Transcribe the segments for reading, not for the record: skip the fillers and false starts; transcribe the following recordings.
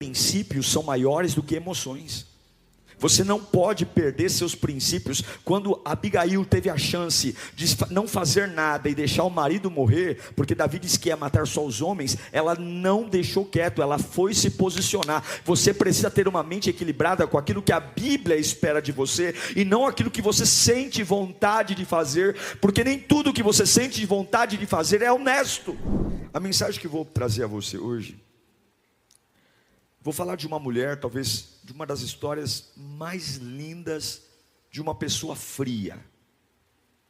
Princípios são maiores do que emoções. Você não pode perder seus princípios. Quando Abigail teve a chance de não fazer nada e deixar o marido morrer, porque Davi disse que ia matar só os homens, ela não deixou quieto, ela foi se posicionar. Você precisa ter uma mente equilibrada com aquilo que a Bíblia espera de você, e não aquilo que você sente vontade de fazer, porque nem tudo que você sente vontade de fazer é honesto. A mensagem que vou trazer a você hoje, vou falar de uma mulher, talvez de uma das histórias mais lindas de uma pessoa fria.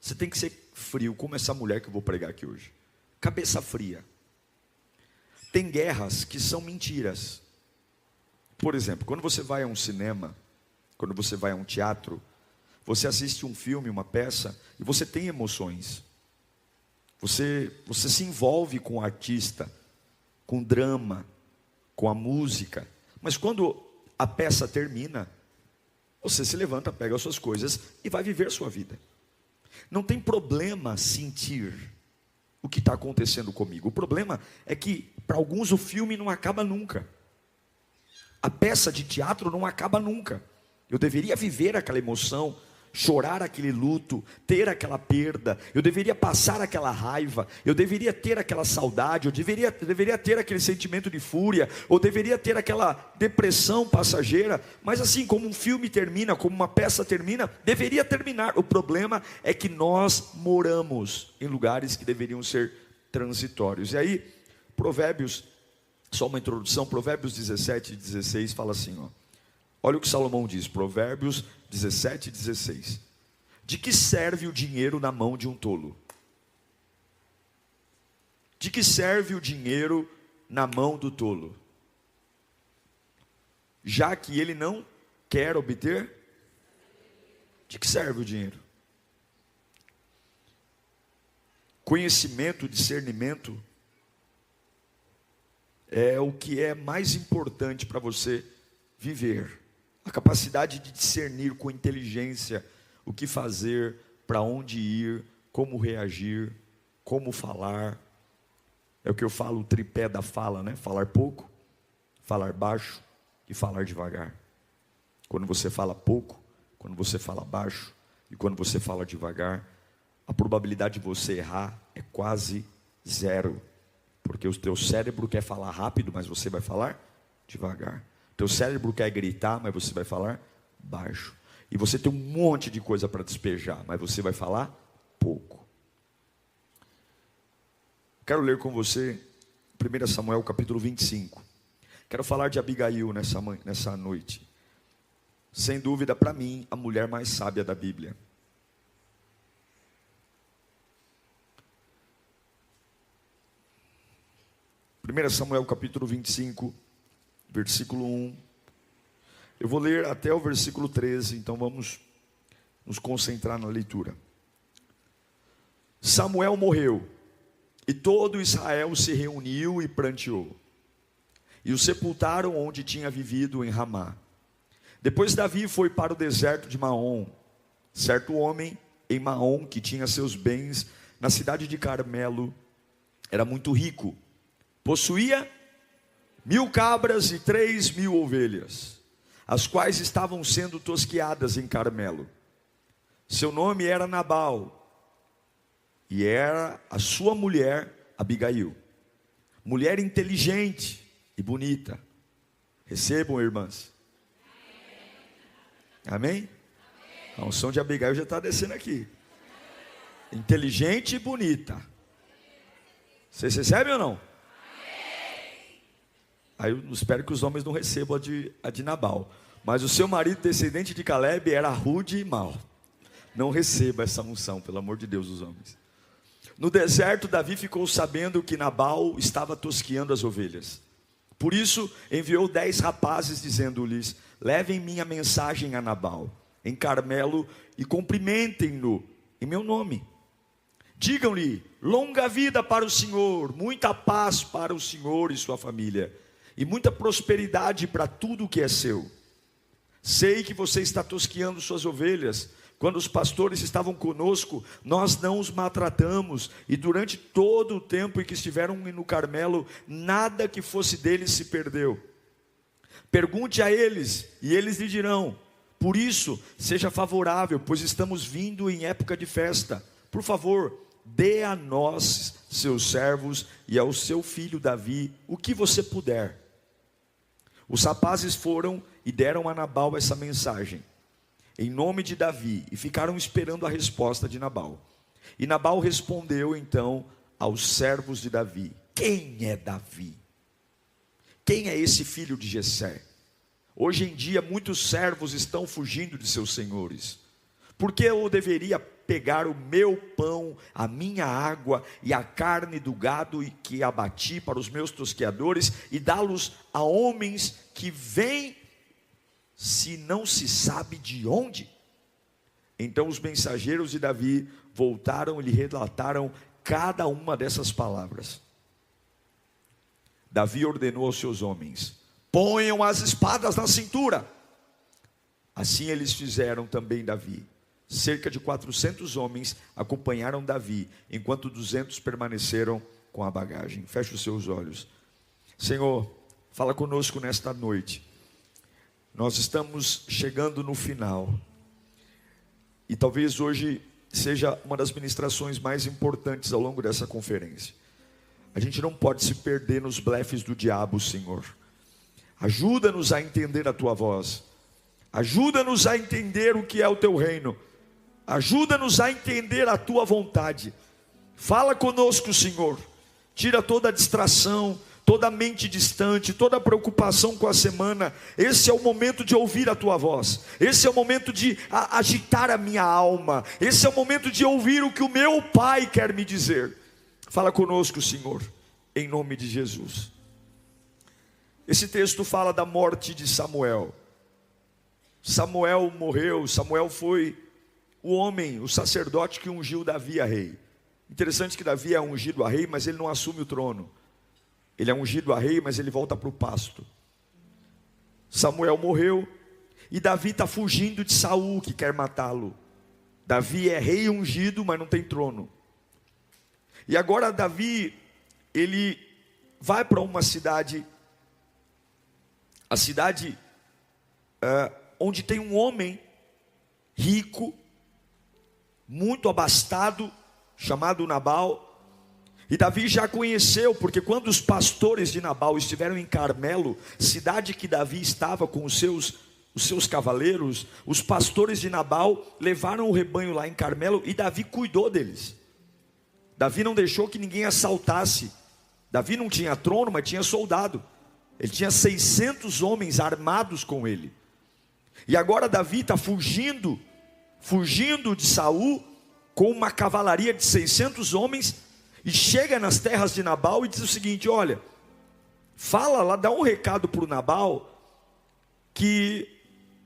Você tem que ser frio, como essa mulher que eu vou pregar aqui hoje. Cabeça fria. Tem guerras que são mentiras. Por exemplo, quando você vai a um cinema, quando você vai a um teatro, você assiste um filme, uma peça, e você tem emoções. Você se envolve com o artista, com o drama, com a música, mas quando a peça termina, você se levanta, pega as suas coisas e vai viver a sua vida. Não tem problema sentir o que está acontecendo comigo. O problema é que para alguns o filme não acaba nunca. A peça de teatro não acaba nunca. Eu deveria viver aquela emoção, chorar aquele luto, ter aquela perda, eu deveria passar aquela raiva, eu deveria ter aquela saudade, eu deveria ter aquele sentimento de fúria, ou deveria ter aquela depressão passageira, mas assim como um filme termina, como uma peça termina, deveria terminar. O problema é que nós moramos em lugares que deveriam ser transitórios. E aí, Provérbios, só uma introdução, Provérbios 17 e 16 fala assim, ó. Olha o que Salomão diz, Provérbios 17 e 16. De que serve o dinheiro na mão de um tolo? De que serve o dinheiro na mão do tolo? Já que ele não quer obter, de que serve o dinheiro? Conhecimento, discernimento é o que é mais importante para você viver. A capacidade de discernir com inteligência o que fazer, para onde ir, como reagir, como falar. É o que eu falo, o tripé da fala, né? Falar pouco, falar baixo e falar devagar. Quando você fala pouco, quando você fala baixo e quando você fala devagar, a probabilidade de você errar é quase zero. Porque o teu cérebro quer falar rápido, mas você vai falar devagar. Teu cérebro quer gritar, mas você vai falar baixo. E você tem um monte de coisa para despejar, mas você vai falar pouco. Quero ler com você 1 Samuel capítulo 25. Quero falar de Abigail nessa noite. Sem dúvida, para mim, a mulher mais sábia da Bíblia. Primeira Samuel capítulo 25, versículo 1. Eu vou ler até o versículo 13, então vamos nos concentrar na leitura. Samuel morreu, e todo Israel se reuniu e pranteou, e o sepultaram onde tinha vivido, em Ramá. Depois Davi foi para o deserto de Maom. Certo homem em Maom, que tinha seus bens na cidade de Carmelo, era muito rico, possuía 1000 cabras e 3000 ovelhas, as quais estavam sendo tosqueadas em Carmelo. Seu nome era Nabal, e era a sua mulher Abigail, mulher inteligente e bonita. Recebam, irmãs. Amém? A unção de Abigail já está descendo aqui. Inteligente e bonita. Vocês recebem ou não? Aí eu espero que os homens não recebam a de Nabal. Mas o seu marido, descendente de Caleb, era rude e mau. Não receba essa unção, pelo amor de Deus, os homens. No deserto, Davi ficou sabendo que Nabal estava tosqueando as ovelhas. Por isso, enviou 10 rapazes, dizendo-lhes: levem minha mensagem a Nabal, em Carmelo, e cumprimentem-no em meu nome. Digam-lhe: longa vida para o Senhor, muita paz para o Senhor e sua família, e muita prosperidade para tudo o que é seu. Sei que você está tosqueando suas ovelhas. Quando os pastores estavam conosco, nós não os maltratamos, e durante todo o tempo em que estiveram no Carmelo, nada que fosse deles se perdeu. Pergunte a eles, e eles lhe dirão. Por isso, seja favorável, pois estamos vindo em época de festa. Por favor, dê a nós, seus servos, e ao seu filho Davi, o que você puder. Os rapazes foram e deram a Nabal essa mensagem, em nome de Davi, e ficaram esperando a resposta de Nabal. E Nabal respondeu então aos servos de Davi: quem é Davi? Quem é esse filho de Jessé? Hoje em dia muitos servos estão fugindo de seus senhores. Por que eu deveria pegar o meu pão, a minha água e a carne do gado que abati para os meus tosqueadores e dá-los a homens que vêm, se não se sabe de onde? Então os mensageiros de Davi voltaram e lhe relataram cada uma dessas palavras. Davi ordenou aos seus homens: ponham as espadas na cintura. Assim eles fizeram também Davi. Cerca de 400 homens acompanharam Davi, enquanto 200 permaneceram com a bagagem. Feche os seus olhos. Senhor, fala conosco nesta noite. Nós estamos chegando no final, e talvez hoje seja uma das ministrações mais importantes ao longo dessa conferência. A gente não pode se perder nos blefes do diabo, Senhor. Ajuda-nos a entender a Tua voz. Ajuda-nos a entender o que é o Teu reino. Ajuda-nos a entender a Tua vontade. Fala conosco, Senhor. Tira toda a distração, toda a mente distante, toda a preocupação com a semana. Esse é o momento de ouvir a Tua voz. Esse é o momento de agitar a minha alma. Esse é o momento de ouvir o que o meu Pai quer me dizer. Fala conosco, Senhor, em nome de Jesus. Esse texto fala da morte de Samuel. Samuel morreu. Samuel foi o homem, o sacerdote que ungiu Davi a rei. Interessante que Davi é ungido a rei, mas ele não assume o trono. Ele é ungido a rei, mas ele volta para o pasto. Samuel morreu e Davi está fugindo de Saul, que quer matá-lo. Davi é rei ungido, mas não tem trono. E agora Davi, ele vai para uma cidade, a cidade onde tem um homem rico, muito abastado, chamado Nabal. E Davi já conheceu, porque quando os pastores de Nabal estiveram em Carmelo, cidade que Davi estava com os seus cavaleiros, os pastores de Nabal levaram o rebanho lá em Carmelo e Davi cuidou deles. Davi não deixou que ninguém assaltasse. Davi não tinha trono, mas tinha soldado. Ele tinha 600 homens armados com ele. E agora Davi está fugindo de Saul, com uma cavalaria de 600 homens, e chega nas terras de Nabal e diz o seguinte: olha, fala lá, dá um recado para o Nabal, que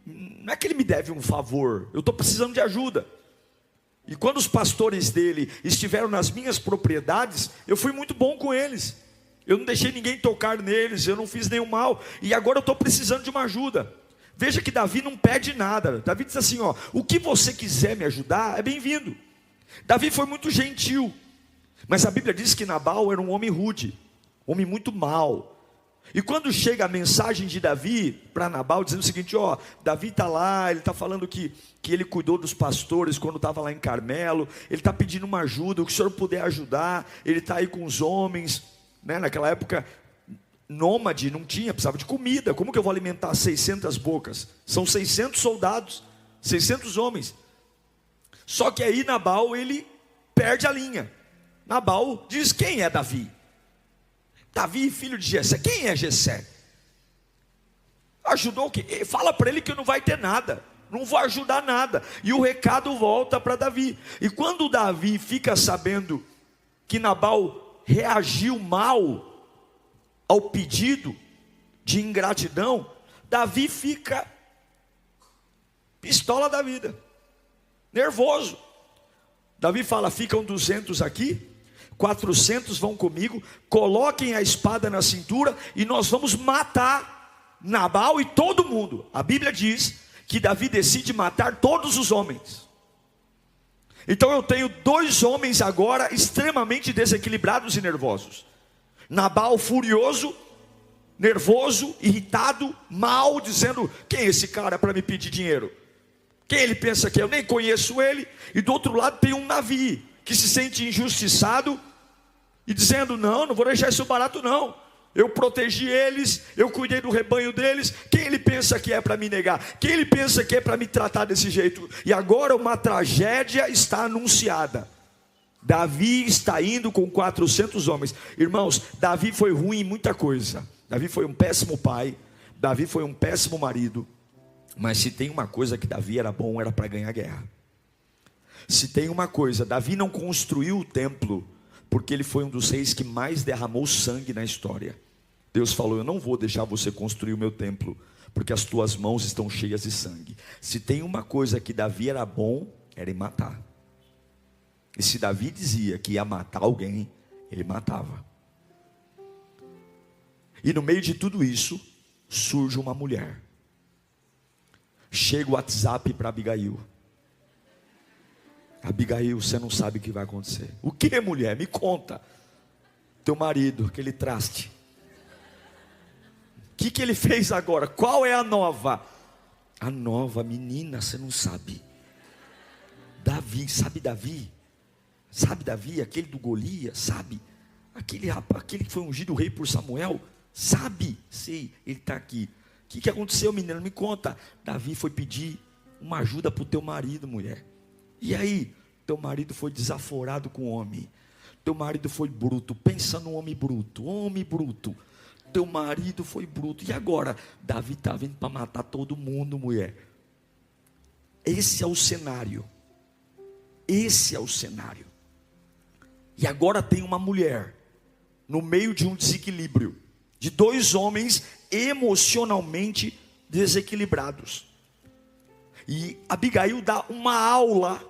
não é que ele me deve um favor, eu estou precisando de ajuda. E quando os pastores dele estiveram nas minhas propriedades, eu fui muito bom com eles. Eu não deixei ninguém tocar neles, eu não fiz nenhum mal. E agora eu estou precisando de uma ajuda. Veja que Davi não pede nada. Davi diz assim, ó: o que você quiser me ajudar, é bem-vindo. Davi foi muito gentil. Mas a Bíblia diz que Nabal era um homem rude, homem muito mau. E quando chega a mensagem de Davi para Nabal, dizendo o seguinte: ó, Davi está lá, ele está falando que ele cuidou dos pastores quando estava lá em Carmelo, ele está pedindo uma ajuda, o que o senhor puder ajudar, ele está aí com os homens, né? Naquela época, nômade, não tinha, precisava de comida, como que eu vou alimentar 600 bocas? São 600 soldados, 600 homens. Só que aí Nabal, ele perde a linha. Nabal diz: quem é Davi? Davi, filho de Jessé. Quem é Jessé? Ajudou o quê? Fala para ele que não vai ter nada, não vou ajudar nada. E o recado volta para Davi. E quando Davi fica sabendo que Nabal reagiu mal ao pedido de ingratidão, Davi fica pistola da vida, nervoso. Davi fala: ficam 200 aqui, 400 vão comigo, coloquem a espada na cintura e nós vamos matar Nabal e todo mundo. A Bíblia diz que Davi decide matar todos os homens. Então eu tenho 2 homens agora extremamente desequilibrados e nervosos: Nabal furioso nervoso, irritado, mal, dizendo: quem é esse cara para me pedir dinheiro? Quem ele pensa que é? Eu nem conheço ele. E do outro lado tem um Davi, que se sente injustiçado, e dizendo: não vou deixar isso barato não. Eu protegi eles, eu cuidei do rebanho deles. Quem ele pensa que é para me negar? Quem ele pensa que é para me tratar desse jeito? E agora uma tragédia está anunciada. Davi está indo com 400 homens. Irmãos, Davi foi ruim em muita coisa. Davi foi um péssimo pai, Davi foi um péssimo marido. Mas se tem uma coisa que Davi era bom, era para ganhar guerra. Se tem uma coisa, Davi não construiu o templo porque ele foi um dos reis que mais derramou sangue na história. Deus falou: eu não vou deixar você construir o meu templo, porque as tuas mãos estão cheias de sangue. Se tem uma coisa que Davi era bom, era em matar. E se Davi dizia que ia matar alguém, ele matava. E no meio de tudo isso, surge uma mulher. Chega o WhatsApp para Abigail: Abigail, você não sabe o que vai acontecer. O que, mulher? Me conta. Teu marido, aquele traste, o que ele fez agora? Qual é a nova? A nova, menina, você não sabe. Davi, sabe Davi? Sabe Davi, aquele do Golias? Sabe? Aquele rapaz, aquele que foi ungido rei por Samuel? Sabe? Sei, ele está aqui. O que aconteceu, menina? Me conta. Davi foi pedir uma ajuda para o teu marido, mulher. E aí? Teu marido foi desaforado com o homem. Teu marido foi bruto. Pensa no homem bruto. Homem bruto. Teu marido foi bruto. E agora? Davi está vindo para matar todo mundo, mulher. Esse é o cenário. Esse é o cenário. E agora tem uma mulher no meio de um desequilíbrio, de dois homens emocionalmente desequilibrados. E Abigail dá uma aula.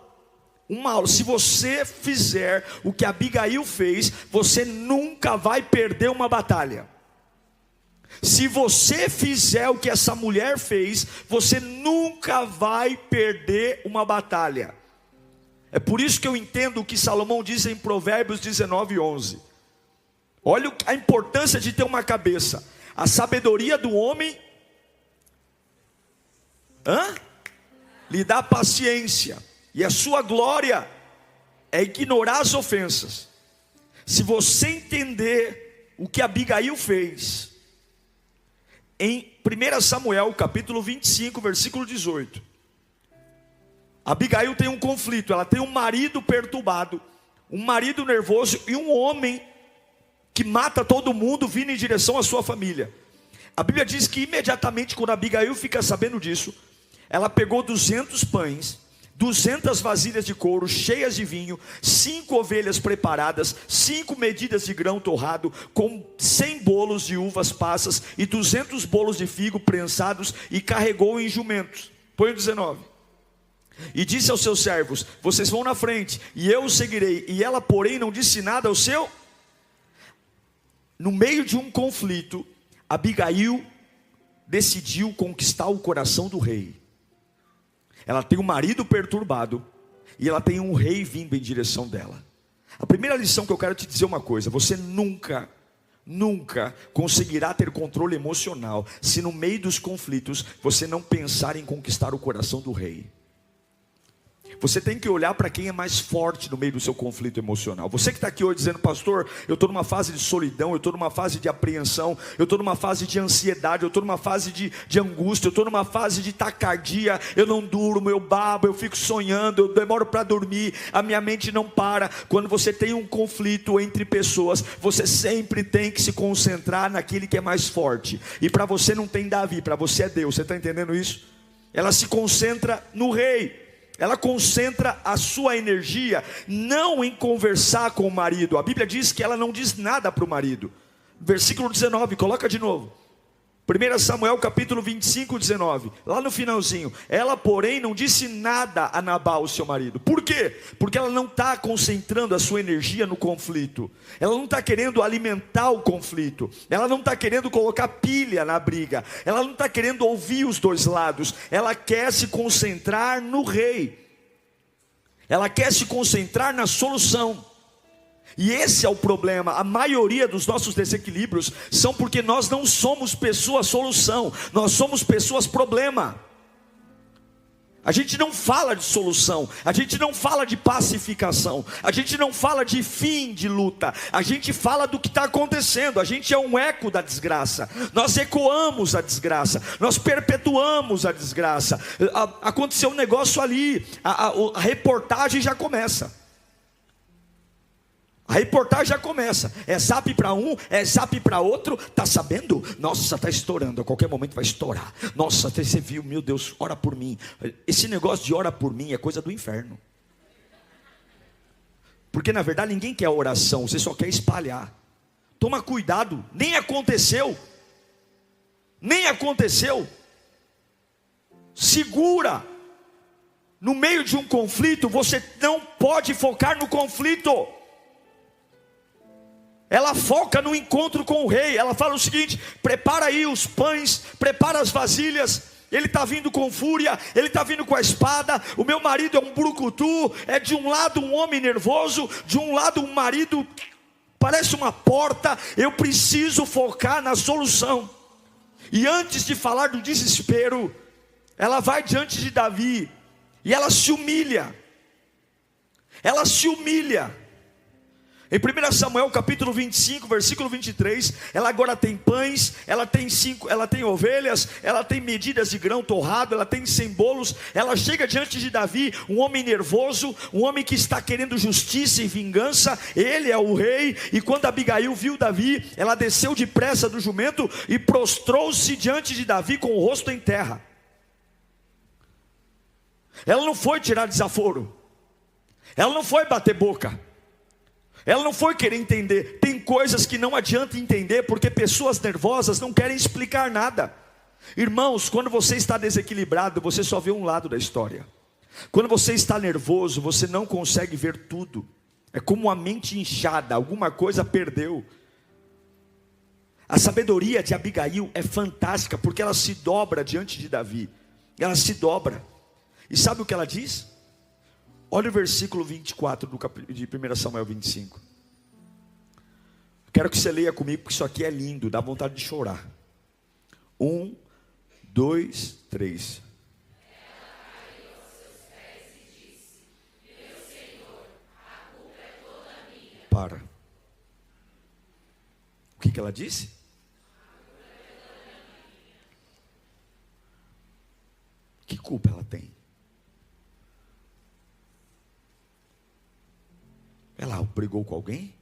Se você fizer o que Abigail fez, você nunca vai perder uma batalha. Se você fizer o que essa mulher fez, você nunca vai perder uma batalha. É por isso que eu entendo o que Salomão diz em Provérbios 19:11. Olha a importância de ter uma cabeça. A sabedoria do homem lhe dá paciência, e a sua glória é ignorar as ofensas. Se você entender o que Abigail fez, em 1 Samuel capítulo 25, versículo 18, Abigail tem um conflito. Ela tem um marido perturbado, um marido nervoso e um homem que mata todo mundo vindo em direção à sua família. A Bíblia diz que imediatamente quando Abigail fica sabendo disso, ela pegou 200 pães, 200 vasilhas de couro cheias de vinho, 5 ovelhas preparadas, 5 medidas de grão torrado, com 100 bolos de uvas passas e 200 bolos de figo prensados, e carregou em jumentos. Põe o 19. E disse aos seus servos: vocês vão na frente e eu os seguirei. E ela, porém, não disse nada ao seu. No meio de um conflito, Abigail decidiu conquistar o coração do rei. Ela tem um marido perturbado e ela tem um rei vindo em direção dela. A primeira lição que eu quero te dizer é uma coisa: você nunca conseguirá ter controle emocional se no meio dos conflitos você não pensar em conquistar o coração do rei. Você tem que olhar para quem é mais forte no meio do seu conflito emocional. Você que está aqui hoje dizendo: pastor, eu estou numa fase de solidão, eu estou numa fase de apreensão, eu estou numa fase de ansiedade, eu estou numa fase de angústia, eu estou numa fase de taquicardia, eu não durmo, eu babo, eu fico sonhando, eu demoro para dormir, a minha mente não para. Quando você tem um conflito entre pessoas, você sempre tem que se concentrar naquele que é mais forte. E para você não tem Davi, para você é Deus. Você está entendendo isso? Ela se concentra no rei. Ela concentra a sua energia não em conversar com o marido. A Bíblia diz que ela não diz nada para o marido. Versículo 19, coloca de novo. 1 Samuel capítulo 25, 19. Lá no finalzinho. Ela, porém, não disse nada a Nabal, seu marido. Por quê? Porque ela não está concentrando a sua energia no conflito. Ela não está querendo alimentar o conflito. Ela não está querendo colocar pilha na briga. Ela não está querendo ouvir os dois lados. Ela quer se concentrar no rei. Ela quer se concentrar na solução. E esse é o problema. A maioria dos nossos desequilíbrios são porque nós não somos pessoas solução, nós somos pessoas problema. A gente não fala de solução, a gente não fala de pacificação, a gente não fala de fim de luta, a gente fala do que está acontecendo. A gente é um eco da desgraça, nós ecoamos a desgraça, nós perpetuamos a desgraça. Aconteceu um negócio ali, a reportagem já começa. A reportagem já começa, é zap para um, é zap para outro. Tá sabendo? Nossa, tá estourando, a qualquer momento vai estourar. Nossa, você viu, meu Deus, ora por mim. Esse negócio de ora por mim é coisa do inferno. Porque na verdade ninguém quer oração, você só quer espalhar. Toma cuidado, nem aconteceu. Nem aconteceu. Segura. No meio de um conflito, você não pode focar no conflito. Ela foca no encontro com o rei. Ela fala o seguinte: prepara aí os pães, prepara as vasilhas. Ele está vindo com fúria, ele está vindo com a espada. O meu marido é um brucutu. É de um lado um homem nervoso, de um lado um marido parece uma porta. Eu preciso focar na solução. E antes de falar do desespero, ela vai diante de Davi e ela se humilha. Ela se humilha. Em 1 Samuel capítulo 25, versículo 23, ela agora tem pães, ela tem ovelhas, ela tem medidas de grão torrado, ela tem 100 bolos. Ela chega diante de Davi, um homem nervoso, um homem que está querendo justiça e vingança. Ele é o rei. E quando Abigail viu Davi, ela desceu depressa do jumento e prostrou-se diante de Davi com o rosto em terra. Ela não foi tirar desaforo, ela não foi bater boca, ela não foi querer entender. Tem coisas que não adianta entender, porque pessoas nervosas não querem explicar nada. Irmãos, quando você está desequilibrado, você só vê um lado da história. Quando você está nervoso, você não consegue ver tudo. É como uma mente inchada, alguma coisa perdeu. A sabedoria de Abigail é fantástica, porque ela se dobra diante de Davi. Ela se dobra. E sabe o que ela diz? Olha o versículo 24 de 1 Samuel 25. Quero que você leia comigo, porque isso aqui é lindo, dá vontade de chorar. 1, 2, 3. Para. O que ela disse? Que culpa ela tem? Ela brigou com alguém?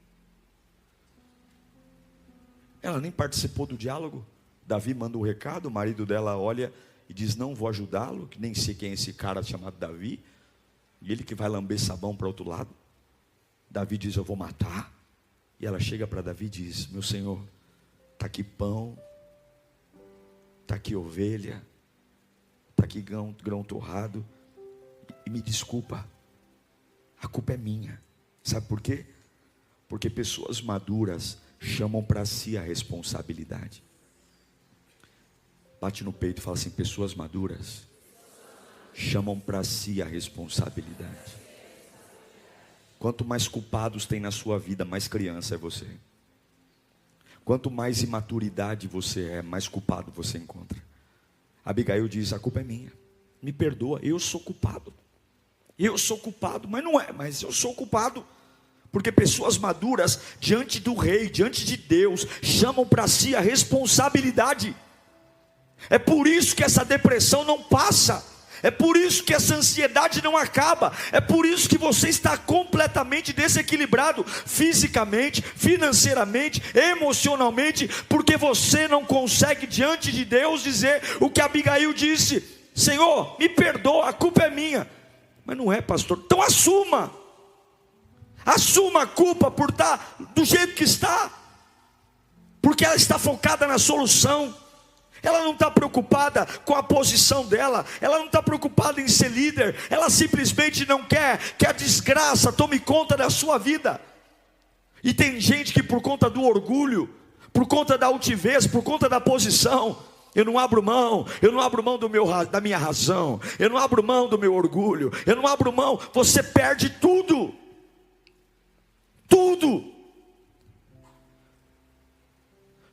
Ela nem participou do diálogo. Davi manda um recado, o marido dela olha e diz: não vou ajudá-lo, que nem sei quem é esse cara chamado Davi. E ele que vai lamber sabão para o outro lado. Davi diz: eu vou matar. E ela chega para Davi e diz: meu senhor, está aqui pão, está aqui ovelha, está aqui grão torrado, e me desculpa, a culpa é minha. Sabe por quê? Porque pessoas maduras chamam para si a responsabilidade. Bate no peito e fala assim: pessoas maduras chamam para si a responsabilidade. Quanto mais culpados tem na sua vida, mais criança é você. Quanto mais imaturidade você é, mais culpado você encontra. Abigail diz: a culpa é minha, me perdoa, eu sou culpado. Eu sou culpado, mas não é, mas eu sou culpado. Porque pessoas maduras, diante do rei, diante de Deus, chamam para si a responsabilidade. É por isso que essa depressão não passa. É por isso que essa ansiedade não acaba. É por isso que você está completamente desequilibrado, fisicamente, financeiramente, emocionalmente, porque você não consegue diante de Deus dizer o que Abigail disse: Senhor, me perdoa, a culpa é minha. Mas não é, pastor. Então assuma a culpa por estar do jeito que está, porque ela está focada na solução. Ela não está preocupada com a posição dela, ela não está preocupada em ser líder, ela simplesmente não quer que a desgraça tome conta da sua vida. E tem gente que por conta do orgulho, por conta da altivez, por conta da posição, eu não abro mão da minha razão, eu não abro mão do meu orgulho, eu não abro mão. Você perde tudo. tudo.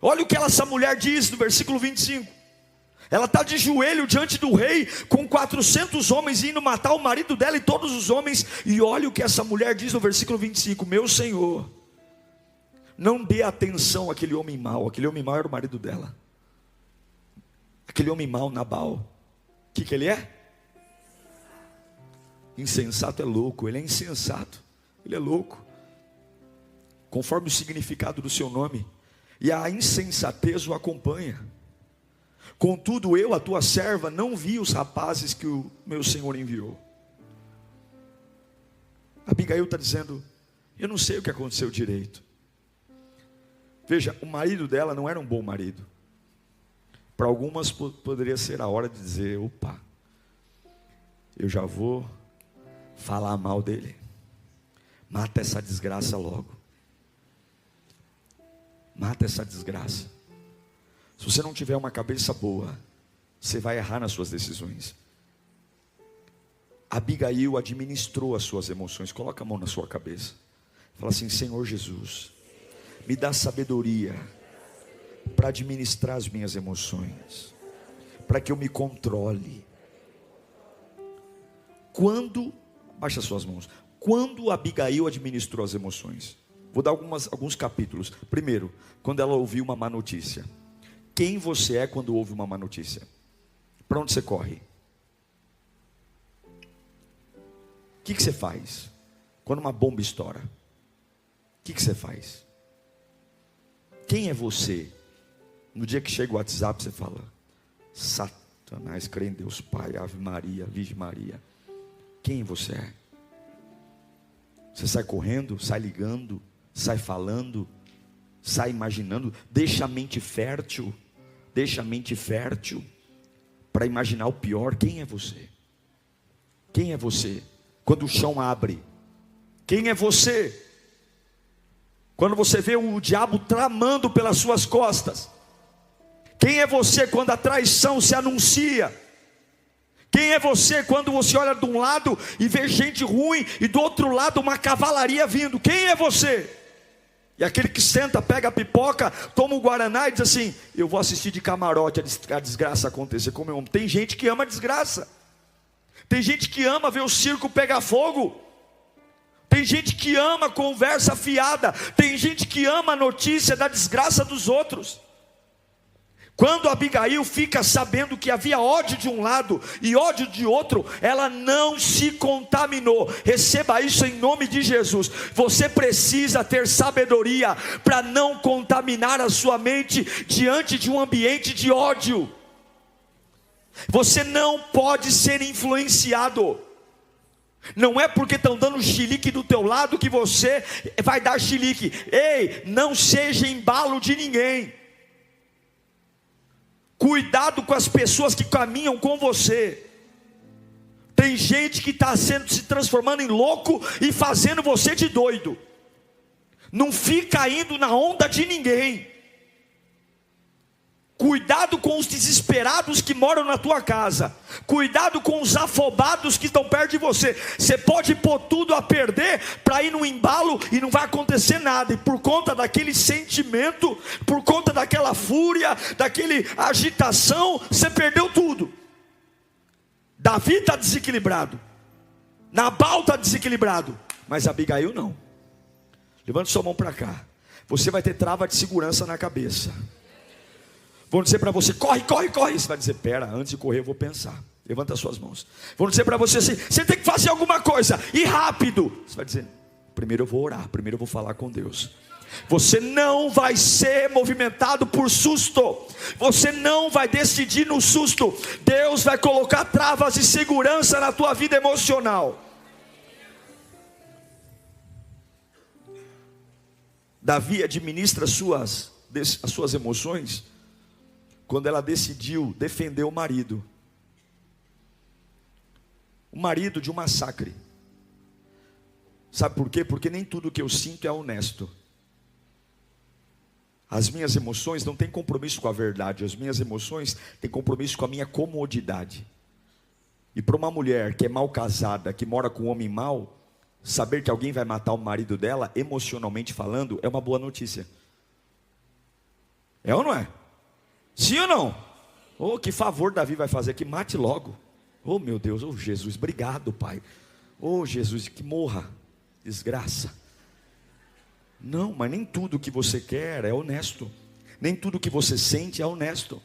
Olha o que essa mulher diz no versículo 25. Ela está de joelho diante do rei, com 400 homens indo matar o marido dela e todos os homens. E olha o que essa mulher diz no versículo 25: meu senhor, não dê atenção àquele homem mau. Aquele homem mau era o marido dela. Aquele homem mau, Nabal, o que ele é? Insensato é louco, ele é insensato, ele é louco, conforme o significado do seu nome. E a insensatez o acompanha. Contudo, eu, a tua serva, não vi os rapazes que o meu senhor enviou. Abigail está dizendo: eu não sei o que aconteceu direito. Veja, o marido dela não era um bom marido. Para algumas poderia ser a hora de dizer: opa, eu já vou falar mal dele. Mata essa desgraça logo. Mata essa desgraça. Se você não tiver uma cabeça boa, você vai errar nas suas decisões. Abigail administrou as suas emoções. Coloca a mão na sua cabeça. Fala assim: Senhor Jesus, me dá sabedoria para administrar as minhas emoções, para que eu me controle. Baixa suas mãos. Quando Abigail administrou as emoções? Vou dar alguns capítulos. Primeiro, quando ela ouviu uma má notícia. Quem você é quando ouve uma má notícia? Para onde você corre? O que você faz? Quando uma bomba estoura, o que você faz? Quem é você? No dia que chega o WhatsApp, você fala: Satanás, crê em Deus Pai, Ave Maria, Virgem Maria. Quem você é? Você sai correndo, sai ligando, sai falando, sai imaginando. Deixa a mente fértil para imaginar o pior. Quem é você? Quem é você quando o chão abre? Quem é você quando você vê o diabo tramando pelas suas costas? Quem é você quando a traição se anuncia? Quem é você quando você olha de um lado e vê gente ruim e do outro lado uma cavalaria vindo? Quem é você? E aquele que senta, pega a pipoca, toma o guaraná e diz assim: eu vou assistir de camarote a desgraça acontecer. Como eu amo. Tem gente que ama a desgraça. Tem gente que ama ver o circo pegar fogo. Tem gente que ama a conversa fiada. Tem gente que ama a notícia da desgraça dos outros. Quando Abigail fica sabendo que havia ódio de um lado e ódio de outro, ela não se contaminou. Receba isso em nome de Jesus. Você precisa ter sabedoria para não contaminar a sua mente diante de um ambiente de ódio. Você não pode ser influenciado. Não é porque estão dando chilique do teu lado que você vai dar chilique. Ei, não seja embalo de ninguém. Cuidado com as pessoas que caminham com você. Tem gente que está se transformando em louco e fazendo você de doido. Não fica indo na onda de ninguém. Cuidado com os desesperados que moram na tua casa. Cuidado com os afobados que estão perto de você. Você pode pôr tudo a perder para ir no embalo e não vai acontecer nada. E por conta daquele sentimento, por conta daquela fúria, daquela agitação, você perdeu tudo. Davi está desequilibrado. Nabal está desequilibrado. Mas Abigail não. Levante sua mão para cá. Você vai ter trava de segurança na cabeça. Vão dizer para você: corre, corre, corre. Você vai dizer: pera, antes de correr eu vou pensar. Levanta as suas mãos. Vão dizer para você assim: você tem que fazer alguma coisa, e rápido. Você vai dizer: primeiro eu vou orar, primeiro eu vou falar com Deus. Você não vai ser movimentado por susto. Você não vai decidir no susto. Deus vai colocar travas de segurança na tua vida emocional. Davi administra as suas emoções quando ela decidiu defender o marido de um massacre. Sabe por quê? Porque nem tudo que eu sinto é honesto. As minhas emoções não têm compromisso com a verdade. As minhas emoções têm compromisso com a minha comodidade. E para uma mulher que é mal casada, que mora com um homem mau, saber que alguém vai matar o marido dela, emocionalmente falando, é uma boa notícia. É ou não é? Sim ou não? Oh, que favor Davi vai fazer, que mate logo. Oh meu Deus, oh Jesus, obrigado Pai. Oh Jesus, que morra, desgraça. Não, mas nem tudo que você quer é honesto. Nem tudo que você sente é honesto.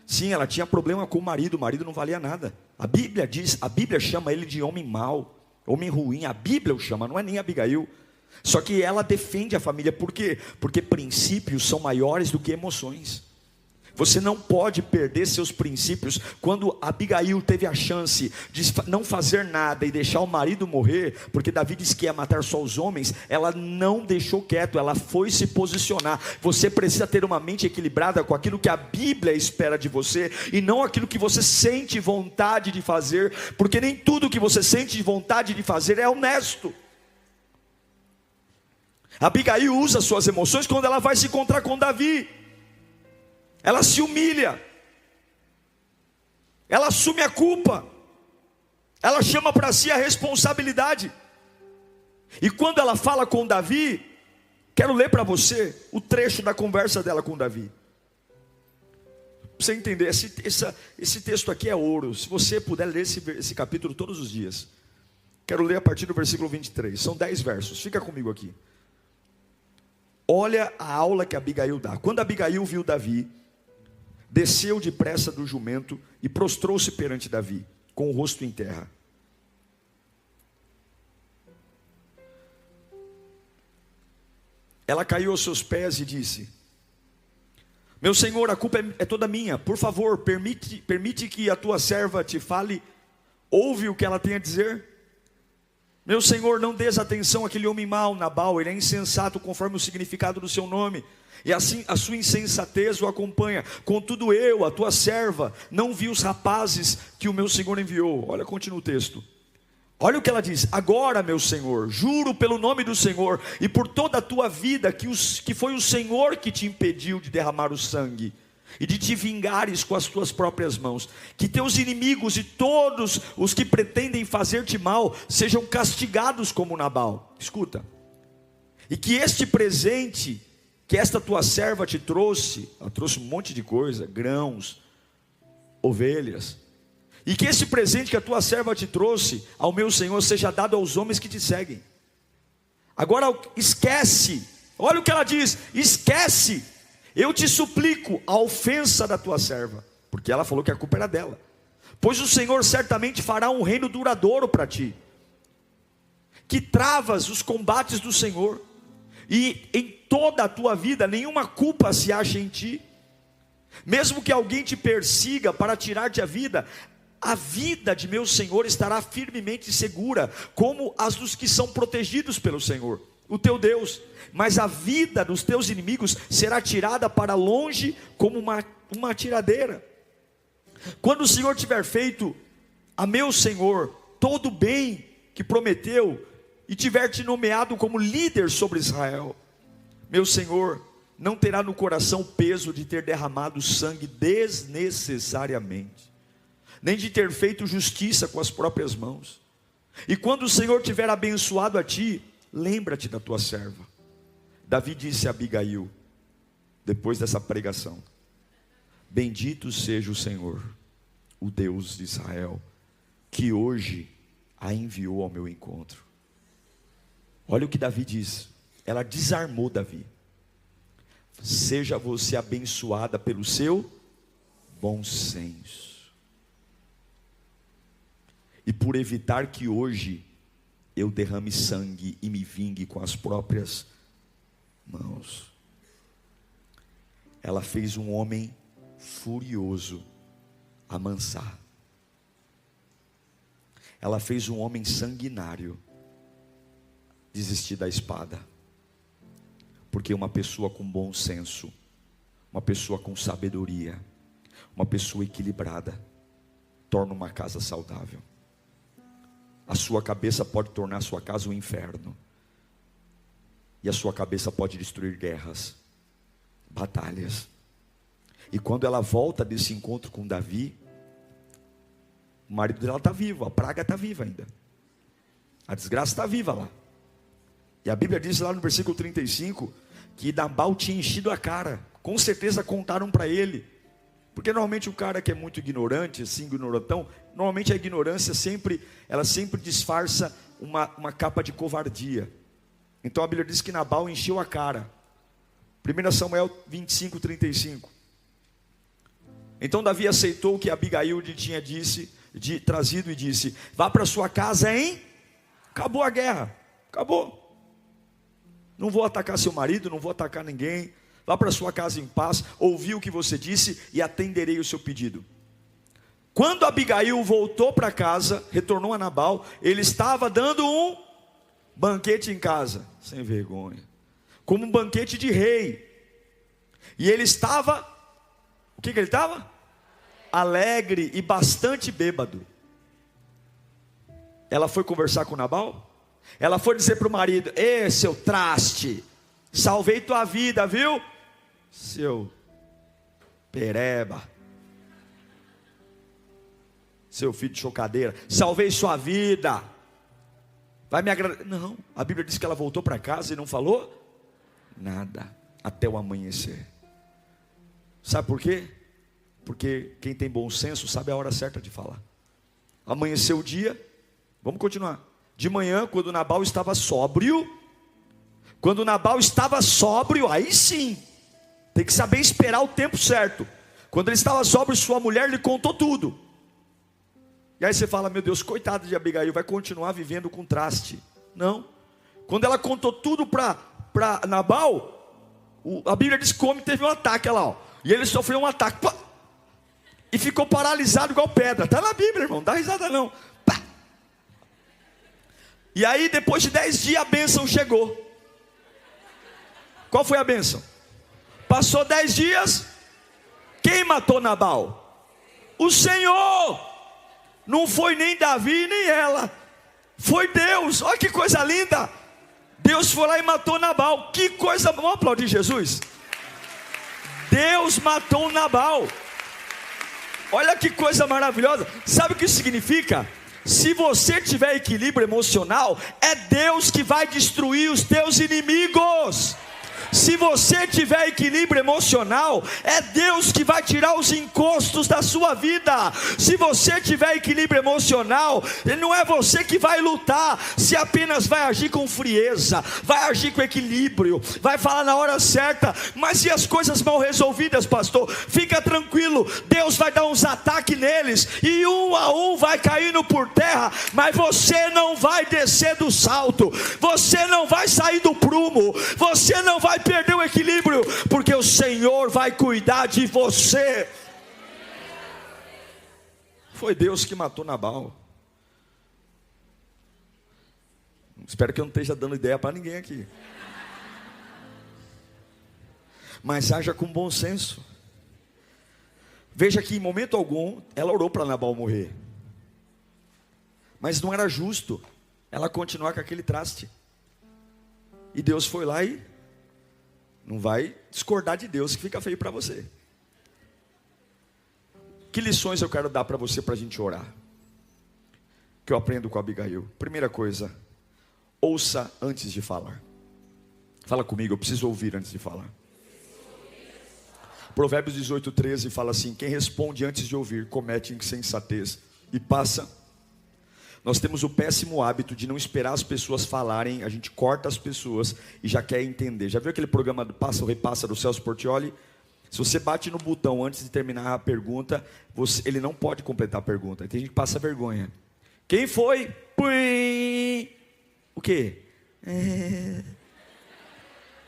Sim, ela tinha problema com o marido não valia nada. A Bíblia diz, a Bíblia chama ele de homem mau, homem ruim. A Bíblia o chama, não é nem Abigail. Só que ela defende a família, por quê? Porque princípios são maiores do que emoções. Você não pode perder seus princípios. Quando Abigail teve a chance de não fazer nada e deixar o marido morrer, porque Davi disse que ia matar só os homens, ela não deixou quieto, ela foi se posicionar. Você precisa ter uma mente equilibrada com aquilo que a Bíblia espera de você, e não aquilo que você sente vontade de fazer, porque nem tudo que você sente vontade de fazer é honesto. Abigail usa suas emoções quando ela vai se encontrar com Davi. Ela se humilha, ela assume a culpa, ela chama para si a responsabilidade. E quando ela fala com Davi, quero ler para você o trecho da conversa dela com Davi. Para você entender, esse texto aqui é ouro. Se você puder ler esse capítulo todos os dias. Quero ler a partir do versículo 23, são 10 versos, fica comigo aqui. Olha a aula que Abigail dá. Quando Abigail viu Davi, desceu depressa do jumento e prostrou-se perante Davi, com o rosto em terra. Ela caiu aos seus pés e disse: meu senhor, a culpa é toda minha. Por favor, permite que a tua serva te fale. Ouve o que ela tem a dizer. Meu senhor, não dês atenção àquele homem mau, Nabal. Ele é insensato conforme o significado do seu nome, e assim a sua insensatez o acompanha. Contudo eu, a tua serva, não vi os rapazes que o meu senhor enviou. Olha, continua o texto. Olha o que ela diz: agora, meu senhor, juro pelo nome do Senhor e por toda a tua vida que foi o Senhor que te impediu de derramar o sangue e de te vingares com as tuas próprias mãos, que teus inimigos e todos os que pretendem fazer-te mal sejam castigados como Nabal. Escuta. E que este presente que esta tua serva te trouxe, ela trouxe um monte de coisa, grãos, ovelhas, e que esse presente que a tua serva te trouxe ao meu senhor seja dado aos homens que te seguem. Agora esquece, olha o que ela diz: esquece, eu te suplico, a ofensa da tua serva, porque ela falou que a culpa era dela, pois o Senhor certamente fará um reino duradouro para ti, que travas os combates do Senhor, e em toda a tua vida nenhuma culpa se acha em ti. Mesmo que alguém te persiga para tirar-te a vida de meu Senhor estará firmemente segura, como as dos que são protegidos pelo Senhor, o teu Deus. Mas a vida dos teus inimigos será tirada para longe como uma tiradeira. Quando o Senhor tiver feito a meu Senhor todo o bem que prometeu, e tiver te nomeado como líder sobre Israel, meu Senhor não terá no coração o peso de ter derramado sangue desnecessariamente, nem de ter feito justiça com as próprias mãos. E quando o Senhor tiver abençoado a ti, lembra-te da tua serva. Davi disse a Abigail, depois dessa pregação: bendito seja o Senhor, o Deus de Israel, que hoje a enviou ao meu encontro. Olha o que Davi diz. Ela desarmou Davi. Seja você abençoada pelo seu bom senso, e por evitar que hoje eu derrame sangue e me vingue com as próprias mãos. Ela fez um homem furioso amansar. Ela fez um homem sanguinário desistir da espada. Porque uma pessoa com bom senso, uma pessoa com sabedoria, uma pessoa equilibrada, torna uma casa saudável. A sua cabeça pode tornar a sua casa um inferno, e a sua cabeça pode destruir guerras, batalhas. E quando ela volta desse encontro com Davi, o marido dela está vivo, a praga está viva ainda, a desgraça está viva lá. E a Bíblia diz lá no versículo 35 que Nabal tinha enchido a cara. Com certeza contaram para ele. Porque normalmente o cara que é muito ignorante, assim, ignorantão, normalmente a ignorância ela sempre disfarça uma capa de covardia. Então a Bíblia diz que Nabal encheu a cara. 1 Samuel 25, 35. Então Davi aceitou o que Abigail lhe tinha trazido e disse: vá para sua casa, hein? Acabou a guerra, acabou. Não vou atacar seu marido, não vou atacar ninguém. Vá para sua casa em paz, ouvi o que você disse e atenderei o seu pedido. Quando Abigail voltou para casa, retornou a Nabal, ele estava dando um banquete em casa, sem vergonha, como um banquete de rei. E ele estava, o que ele estava? Alegre e bastante bêbado. Ela foi conversar com Nabal? Ela foi dizer para o marido: ê, seu traste, salvei tua vida, viu? Seu pereba, seu filho de chocadeira, salvei sua vida, vai me agradecer. Não, a Bíblia diz que ela voltou para casa e não falou nada, até o amanhecer. Sabe por quê? Porque quem tem bom senso sabe a hora certa de falar. Amanheceu o dia, vamos continuar. De manhã, quando Nabal estava sóbrio, aí sim, tem que saber esperar o tempo certo. Quando ele estava sóbrio, sua mulher lhe contou tudo. E aí você fala: meu Deus, coitado de Abigail, vai continuar vivendo com traste. Não, quando ela contou tudo para Nabal, a Bíblia diz que o homem teve um ataque, olha lá, ó, e ele sofreu um ataque, pá, e ficou paralisado igual pedra. Está na Bíblia, irmão, não dá risada não. Pá. E aí depois de 10 dias a bênção chegou. Qual foi a bênção? Passou 10 dias, quem matou Nabal? O Senhor. Não foi nem Davi nem ela, foi Deus. Olha que coisa linda. Deus foi lá e matou Nabal. Que coisa, vamos aplaudir Jesus. Deus matou Nabal. Olha que coisa maravilhosa. Sabe o que isso significa? Se você tiver equilíbrio emocional, é Deus que vai destruir os teus inimigos. Se você tiver equilíbrio emocional, é Deus que vai tirar os encostos da sua vida. Se você tiver equilíbrio emocional, não é você que vai lutar, se apenas vai agir com frieza, vai agir com equilíbrio, vai falar na hora certa. Mas e as coisas mal resolvidas, pastor? Fica tranquilo, Deus vai dar uns ataques neles, e um a um vai caindo por terra, mas você não vai descer do salto, você não vai sair do prumo, você não vai perder o equilíbrio, porque o Senhor vai cuidar de você. Foi Deus que matou Nabal. Espero que eu não esteja dando ideia para ninguém aqui. Mas haja com bom senso. Veja que em momento algum ela orou para Nabal morrer, mas não era justo ela continuar com aquele traste. E Deus foi lá e não vai discordar de Deus, que fica feio para você. Que lições eu quero dar para você, para a gente orar, que eu aprendo com a Abigail? Primeira coisa, ouça antes de falar. Fala comigo, eu preciso ouvir antes de falar. Provérbios 18:13 fala assim: quem responde antes de ouvir comete insensatez e passa. Nós temos o péssimo hábito de não esperar as pessoas falarem, a gente corta as pessoas e já quer entender. Já viu aquele programa do Passa ou Repassa do Celso Portiolli? Se você bate no botão antes de terminar a pergunta, ele não pode completar a pergunta. Tem gente que passa vergonha. Quem foi? Puim. O quê?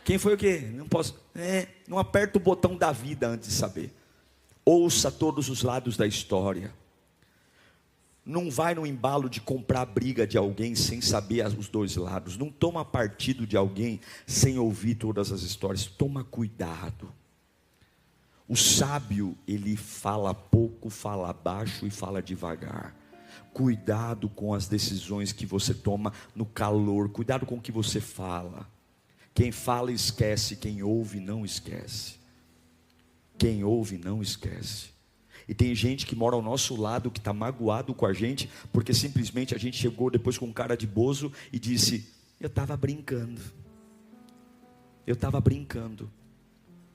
Quem foi o quê? Não posso. Não aperta o botão da vida antes de saber. Ouça todos os lados da história. Não vai no embalo de comprar a briga de alguém sem saber os dois lados. Não toma partido de alguém sem ouvir todas as histórias. Toma cuidado. O sábio, ele fala pouco, fala baixo e fala devagar. Cuidado com as decisões que você toma no calor. Cuidado com o que você fala. Quem fala esquece, quem ouve não esquece. Quem ouve não esquece. E tem gente que mora ao nosso lado, que está magoado com a gente, porque simplesmente a gente chegou depois com um cara de bozo e disse: Eu estava brincando.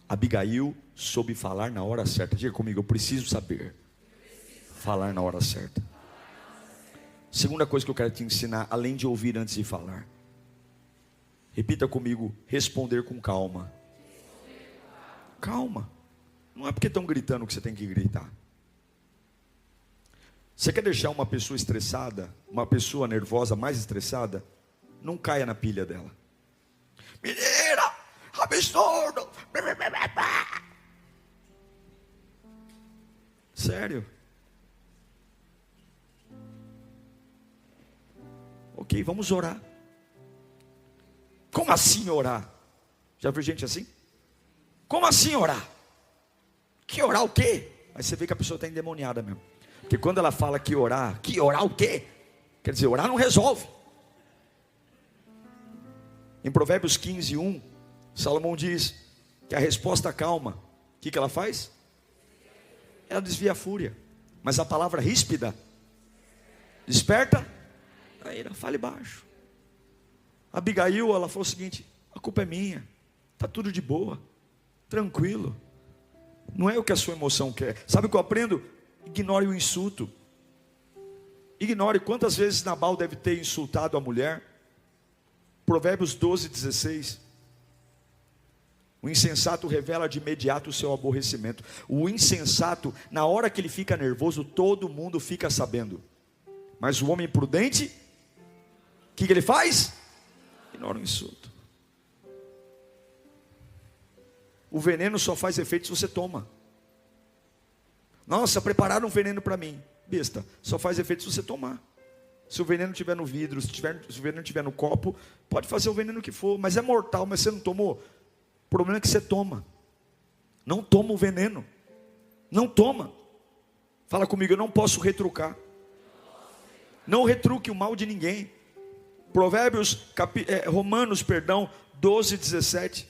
Abigail soube falar na hora certa. Diga comigo, eu preciso saber falar na hora certa. Segunda coisa que eu quero te ensinar, além de ouvir antes de falar. Repita comigo, responder com calma. Calma. Não é porque estão gritando que você tem que gritar. Você quer deixar uma pessoa estressada, uma pessoa nervosa mais estressada? Não caia na pilha dela. Menina, absurdo. Sério. Ok, vamos orar. Como assim orar? Já viu gente assim? Como assim orar? Que orar o quê? Aí você vê que a pessoa está endemoniada mesmo. Porque quando ela fala que orar o quê? Quer dizer, orar não resolve. Em Provérbios 15:1, Salomão diz que a resposta calma, o que ela faz? Ela desvia a fúria. Mas a palavra ríspida desperta a ira. Fale baixo. Abigail, ela falou o seguinte: a culpa é minha, está tudo de boa, tranquilo, não é o que a sua emoção quer. Sabe o que eu aprendo? Ignore o insulto. Ignore. Quantas vezes Nabal deve ter insultado a mulher? Provérbios 12:16. O insensato revela de imediato o seu aborrecimento. O insensato, na hora que ele fica nervoso, todo mundo fica sabendo. Mas o homem prudente, o que ele faz? Ignora o insulto. O veneno só faz efeito se você toma. Nossa, prepararam um veneno para mim. Besta, só faz efeito se você tomar. Se o veneno estiver no vidro, se o veneno estiver no copo, pode fazer o veneno que for, mas é mortal, mas você não tomou. O problema é que você toma. Não toma o veneno. Não toma. Fala comigo, eu não posso retrucar. Não retruque o mal de ninguém. Romanos 12:17.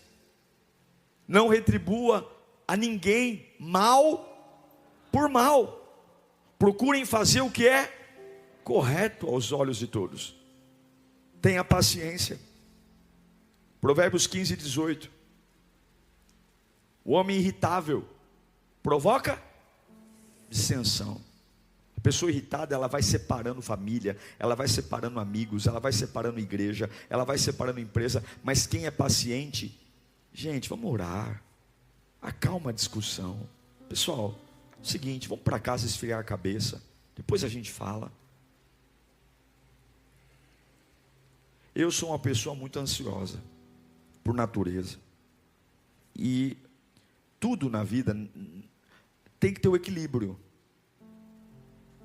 Não retribua a ninguém mal por mal. Procurem fazer o que é correto aos olhos de todos. Tenha paciência. Provérbios 15:18. O homem irritável provoca dissensão. A pessoa irritada, ela vai separando família, ela vai separando amigos, ela vai separando igreja, ela vai separando empresa. Mas quem é paciente, gente, vamos orar. Acalma a discussão. Pessoal, seguinte, vamos para casa esfriar a cabeça. Depois a gente fala. Eu sou uma pessoa muito ansiosa, por natureza. E tudo na vida tem que ter o equilíbrio.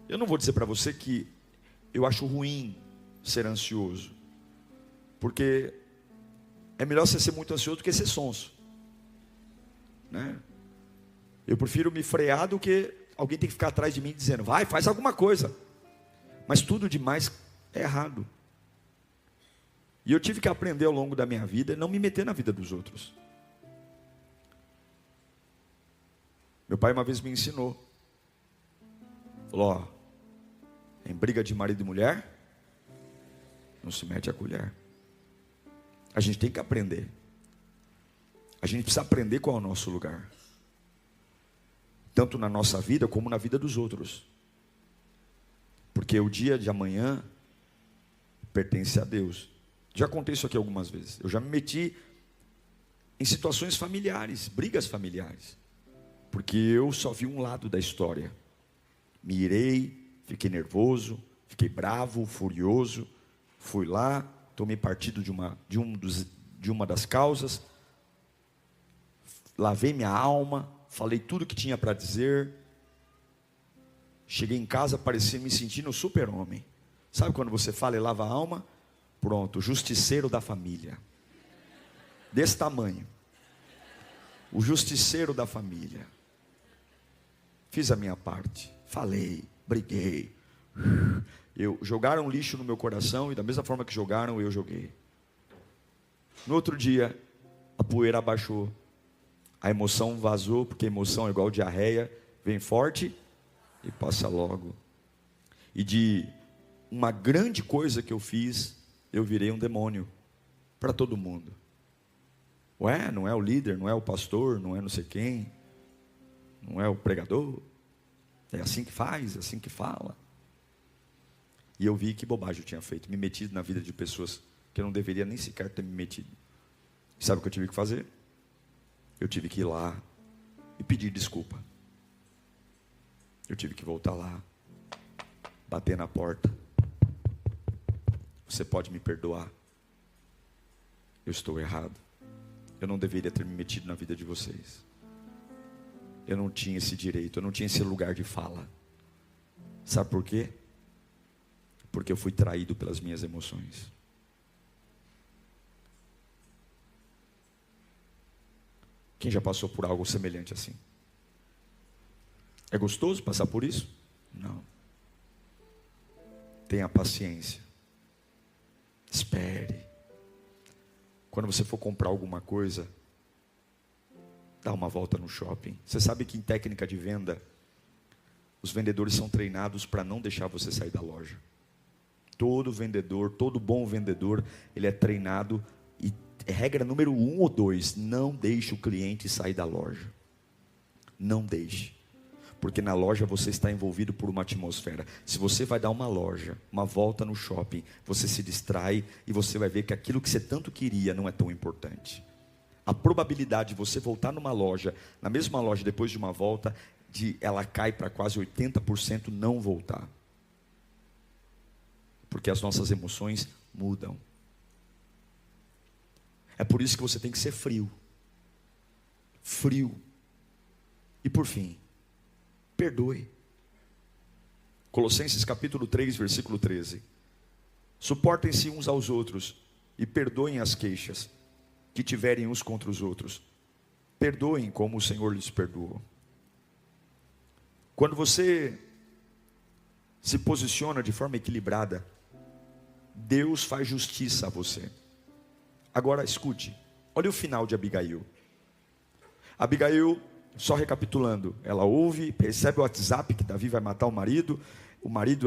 Eu não vou dizer para você que eu acho ruim ser ansioso. Porque é melhor você ser muito ansioso do que ser sonso, né? Eu prefiro me frear do que alguém ter que ficar atrás de mim dizendo, vai, faz alguma coisa. Mas tudo demais é errado. E eu tive que aprender ao longo da minha vida não me meter na vida dos outros. Meu pai uma vez me ensinou. Falou, ó, em briga de marido e mulher, não se mete a colher. A gente tem que aprender. A gente precisa aprender qual é o nosso lugar. Tanto na nossa vida como na vida dos outros. Porque o dia de amanhã pertence a Deus. Já contei isso aqui algumas vezes. Eu já me meti em situações familiares, brigas familiares. Porque eu só vi um lado da história. Me irei, fiquei nervoso, fiquei bravo, furioso. Fui lá, tomei partido de uma das causas. Lavei minha alma, falei tudo que tinha para dizer. Cheguei em casa, parecia me sentindo um super-homem. Sabe quando você fala e lava a alma? Pronto, justiceiro da família. Desse tamanho. O justiceiro da família. Fiz a minha parte. Falei, briguei. Jogaram lixo no meu coração e da mesma forma que jogaram, eu joguei. No outro dia, a poeira abaixou. A emoção vazou, porque a emoção é igual diarreia. Vem forte e passa logo. E de uma grande coisa que eu fiz, eu virei um demônio. para todo mundo. Ué, não é o líder, não é o pastor, não é não sei quem, não é o pregador. É assim que faz, é assim que fala. E eu vi que bobagem eu tinha feito, me metido na vida de pessoas que eu não deveria nem sequer ter me metido. E sabe o que eu tive que fazer? Eu tive que ir lá e pedir desculpa. Eu tive que voltar lá, bater na porta. Você pode me perdoar? Eu estou errado. Eu não deveria ter me metido na vida de vocês. Eu não tinha esse direito, eu não tinha esse lugar de fala. Sabe por quê? Porque eu fui traído pelas minhas emoções. Quem já passou por algo semelhante assim? É gostoso passar por isso? Não. Tenha paciência. Espere. Quando você for comprar alguma coisa, dá uma volta no shopping. Você sabe que em técnica de venda, os vendedores são treinados para não deixar você sair da loja. Todo vendedor, todo bom vendedor, ele é treinado. E regra número 1 ou 2, não deixe o cliente sair da loja. Não deixe. Porque na loja você está envolvido por uma atmosfera. Se você vai dar uma loja, uma volta no shopping, você se distrai e você vai ver que aquilo que você tanto queria não é tão importante. A probabilidade de você voltar numa loja, na mesma loja depois de uma volta, ela cai para quase 80% não voltar. Porque as nossas emoções mudam. É por isso que você tem que ser frio. Frio. E por fim, perdoe. Colossenses capítulo 3, versículo 13. Suportem-se uns aos outros e perdoem as queixas que tiverem uns contra os outros. Perdoem como o Senhor lhes perdoou. Quando você se posiciona de forma equilibrada, Deus faz justiça a você. Agora escute, olha o final de Abigail. Abigail, só recapitulando, ela ouve, recebe o WhatsApp que Davi vai matar o marido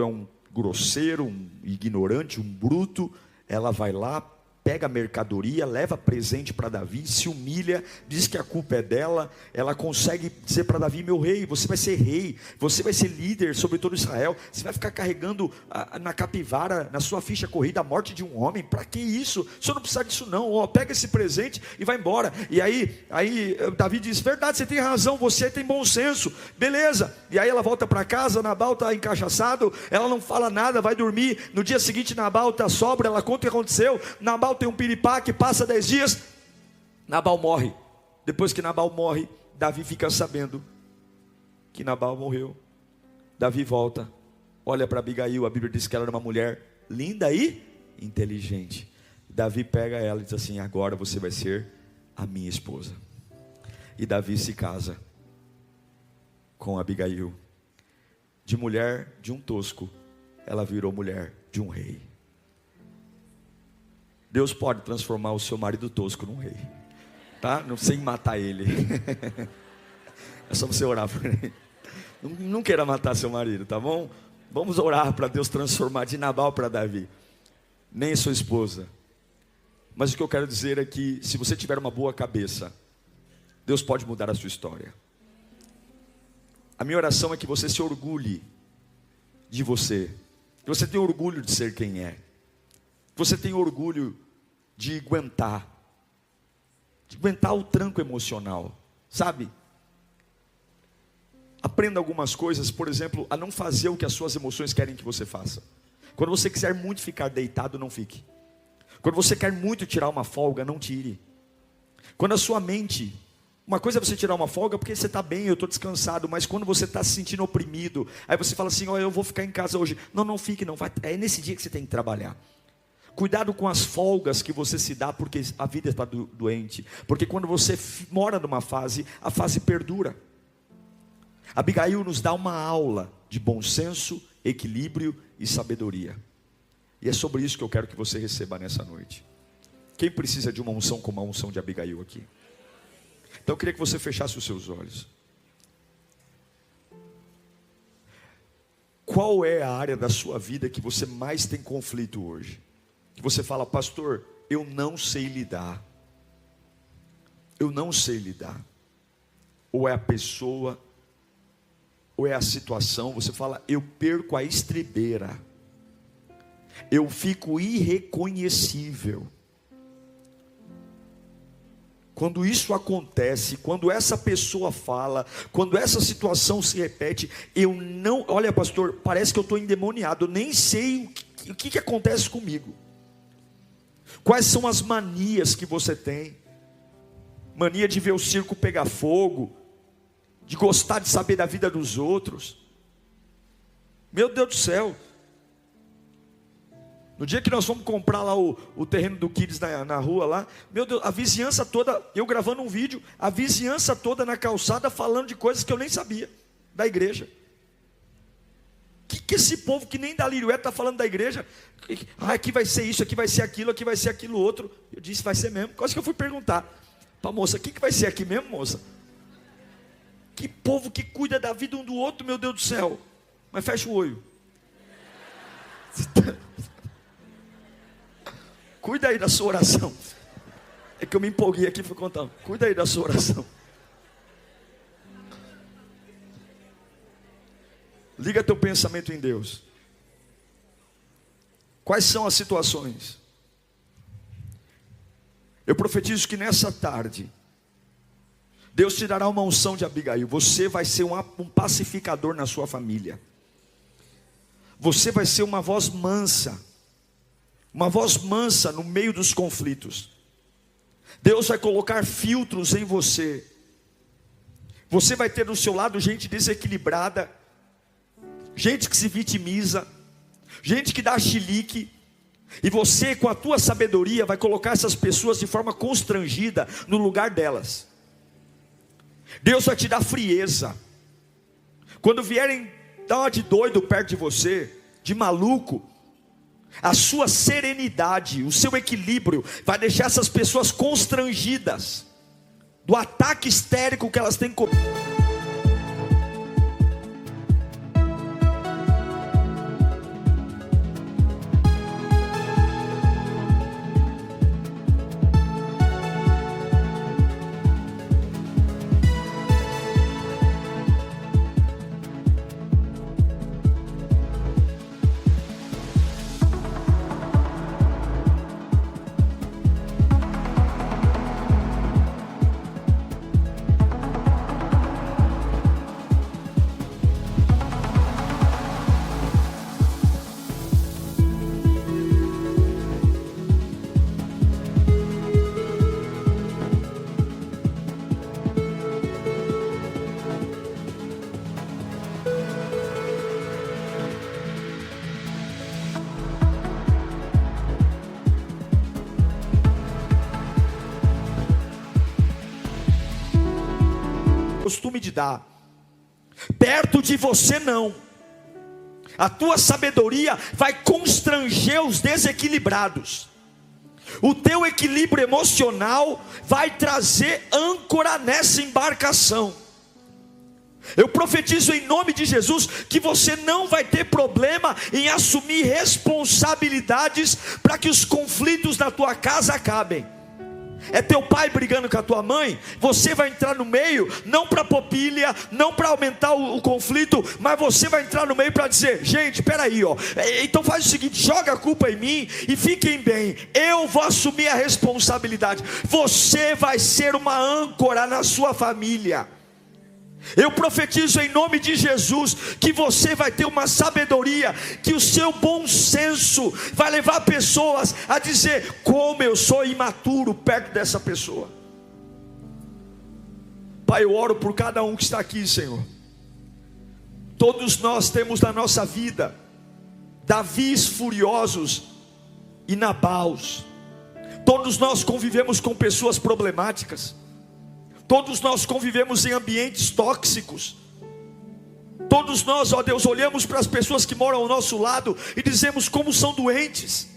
é um grosseiro, um ignorante, um bruto. Ela vai lá, pega a mercadoria, leva presente para Davi, se humilha, diz que a culpa é dela. Ela consegue dizer para Davi: meu rei, você vai ser rei, você vai ser líder sobre todo Israel, você vai ficar carregando na capivara, na sua ficha corrida, a morte de um homem. Para que isso? O senhor não precisa disso não. Pega esse presente e vai embora. E aí Davi diz: verdade, você tem razão, você tem bom senso, beleza. E aí ela volta para casa, Nabal está encaixaçado, ela não fala nada, vai dormir. No dia seguinte Nabal está sobra, ela conta o que aconteceu. Nabal tem um piripaque, passa 10 dias, Nabal morre. Depois que Nabal morre, Davi fica sabendo que Nabal morreu. Davi volta, olha para Abigail, a Bíblia diz que ela era uma mulher linda e inteligente. Davi pega ela e diz assim: agora você vai ser a minha esposa. E Davi se casa com Abigail. De mulher de um tosco, ela virou mulher de um rei. Deus pode transformar o seu marido tosco num rei, tá? Não sem matar ele. É só você orar por ele. Não queira matar seu marido, tá bom? Vamos orar para Deus transformar de Nabal para Davi. Nem sua esposa. Mas o que eu quero dizer é que se você tiver uma boa cabeça, Deus pode mudar a sua história. A minha oração é que você se orgulhe de você. Que você tenha orgulho de ser quem é. Que você tenha orgulho de aguentar o tranco emocional, sabe? Aprenda algumas coisas, por exemplo, a não fazer o que as suas emoções querem que você faça. Quando você quiser muito ficar deitado, não fique. Quando você quer muito tirar uma folga, não tire. Quando a sua mente, uma coisa é você tirar uma folga porque você está bem, eu estou descansado, mas quando você está se sentindo oprimido, aí você fala assim: eu vou ficar em casa hoje. Não fique, não vai. É nesse dia que você tem que trabalhar. Cuidado com as folgas que você se dá, porque a vida está doente. Porque quando você mora numa fase, a fase perdura. Abigail nos dá uma aula de bom senso, equilíbrio e sabedoria. E é sobre isso que eu quero que você receba nessa noite. Quem precisa de uma unção como a unção de Abigail aqui? Então eu queria que você fechasse os seus olhos. Qual é a área da sua vida que você mais tem conflito hoje? Que você fala: pastor, eu não sei lidar. Eu não sei lidar. Ou é a pessoa, ou é a situação. Você fala, eu perco a estribeira. Eu fico irreconhecível. Quando isso acontece, quando essa pessoa fala, quando essa situação se repete, eu não... Olha, pastor, parece que eu estou endemoniado. Eu nem sei o que acontece comigo. Quais são as manias que você tem? Mania de ver o circo pegar fogo, de gostar de saber da vida dos outros. Meu Deus do céu. No dia que nós fomos comprar lá o terreno do Kids na rua lá, meu Deus, a vizinhança toda, eu gravando um vídeo, a vizinhança toda na calçada falando de coisas que eu nem sabia, da igreja. Que esse povo que nem da Liriué está falando da igreja? Aqui vai ser isso, aqui vai ser aquilo, aqui vai ser aquilo outro. Eu disse, vai ser mesmo. Quase que eu fui perguntar para a moça, o que vai ser aqui mesmo, moça? Que povo que cuida da vida um do outro, meu Deus do céu. Mas fecha o olho. Cuida aí da sua oração. É que eu me empolguei aqui e fui contando. Cuida aí da sua oração. Liga teu pensamento em Deus. Quais são as situações? Eu profetizo que nessa tarde Deus te dará uma unção de Abigail. Você vai ser um pacificador na sua família. Você vai ser uma voz mansa. Uma voz mansa no meio dos conflitos. Deus vai colocar filtros em você. Você vai ter do seu lado gente desequilibrada, gente que se vitimiza, gente que dá chilique. E você, com a tua sabedoria, vai colocar essas pessoas de forma constrangida no lugar delas. Deus vai te dar frieza. Quando vierem dar uma de doido perto de você, de maluco, a sua serenidade, o seu equilíbrio vai deixar essas pessoas constrangidas do ataque histérico que elas têm comido. Costume de dar, perto de você não. A tua sabedoria vai constranger os desequilibrados. O teu equilíbrio emocional vai trazer âncora nessa embarcação. Eu profetizo em nome de Jesus que você não vai ter problema em assumir responsabilidades para que os conflitos na tua casa acabem. É teu pai brigando com a tua mãe, você vai entrar no meio, não para pôr pilha, não para aumentar o conflito, mas você vai entrar no meio para dizer, gente, peraí, então faz o seguinte, joga a culpa em mim e fiquem bem, eu vou assumir a responsabilidade. Você vai ser uma âncora na sua família. Eu profetizo em nome de Jesus que você vai ter uma sabedoria, que o seu bom senso vai levar pessoas a dizer, como eu sou imaturo perto dessa pessoa. Pai, eu oro por cada um que está aqui, Senhor. Todos nós temos na nossa vida Davis furiosos e Nabals. Todos nós convivemos com pessoas problemáticas. Todos nós convivemos em ambientes tóxicos. Todos nós, ó Deus, olhamos para as pessoas que moram ao nosso lado e dizemos como são doentes.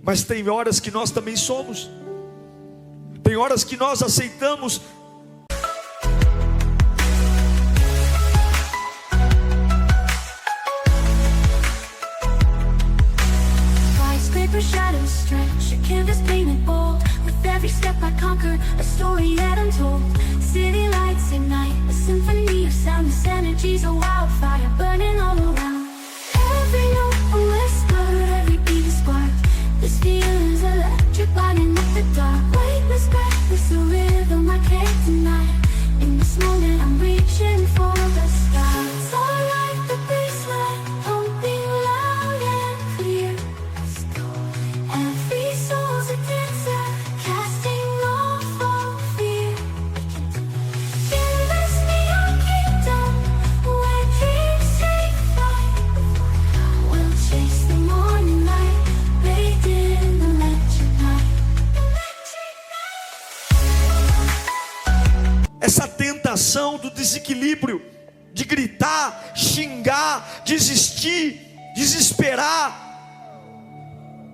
Mas tem horas que nós também somos. Tem horas que nós aceitamos. Skyscraper shadows stretch, a canvas every step I conquer, a story yet untold. City lights ignite, a symphony of sound. This energy's a wildfire burning all around. Every note a whisper, every beat a spark. This feeling's electric, lighting up the dark. Weightless, breathless, a rhythm I can't deny. In this moment I'm reaching for the sky. So like the baseline, pumping loud and clear. Every soul's a dancer, casting off all fear. In this neon kingdom, where dreams take flight, we'll chase the morning light, bathed in the electric night. Essa tentação do desequilíbrio, de gritar, xingar, desistir, desesperar,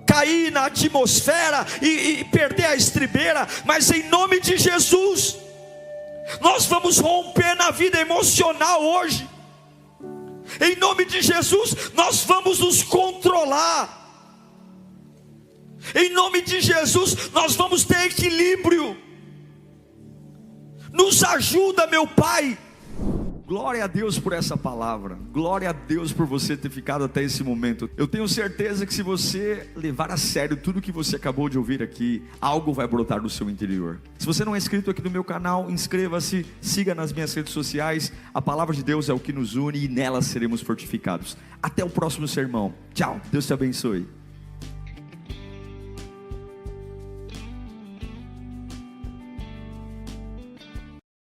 cair na atmosfera e perder a estribeira, mas em nome de Jesus, nós vamos romper na vida emocional hoje. Em nome de Jesus, nós vamos nos controlar. Em nome de Jesus, nós vamos ter equilíbrio. Nos ajuda, meu Pai. Glória a Deus por essa palavra. Glória a Deus por você ter ficado até esse momento. Eu tenho certeza que se você levar a sério tudo que você acabou de ouvir aqui, algo vai brotar no seu interior. Se você não é inscrito aqui no meu canal, inscreva-se, siga nas minhas redes sociais. A palavra de Deus é o que nos une e nela seremos fortificados. Até o próximo sermão. Tchau, Deus te abençoe.